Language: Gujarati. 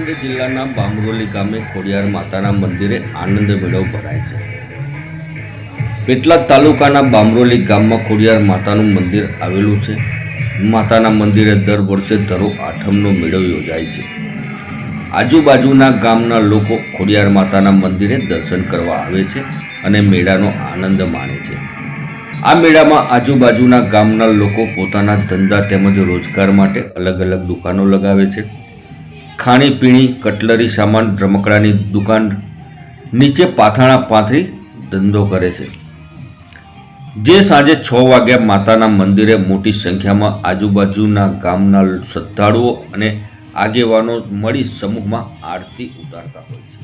પોરબંદર જિલ્લાના બામરોલી ગામે ખોડિયાર માતાના મંદિરે આનંદ મેળો ભરાય છે। પેટલાદ તાલુકાના બામરોલી ગામમાં ખોડિયાર માતાનું મંદિર આવેલું છે। માતાના મંદિરે દર વર્ષે ધરો આઠમનો મેળો યોજાય છે। આજુબાજુના ગામના લોકો ખોડિયાર માતાના મંદિરે દર્શન કરવા આવે છે અને મેળાનો આનંદ માણે છે। આ મેળામાં આજુબાજુના ગામના લોકો પોતાના ધંધા તેમજ રોજગાર માટે અલગ અલગ દુકાનો લગાવે છે। ખાણીપીણી, કટલરી સામાન, રમકડાની દુકાન નીચે પાથાણા પાથરી ધંધો કરે છે। જે સાંજે 6 વાગ્યા માતાના મંદિરે મોટી સંખ્યામાં આજુબાજુના ગામના શ્રદ્ધાળુઓ અને આગેવાનો મળી સમૂહમાં આરતી ઉતારતા હોય છે।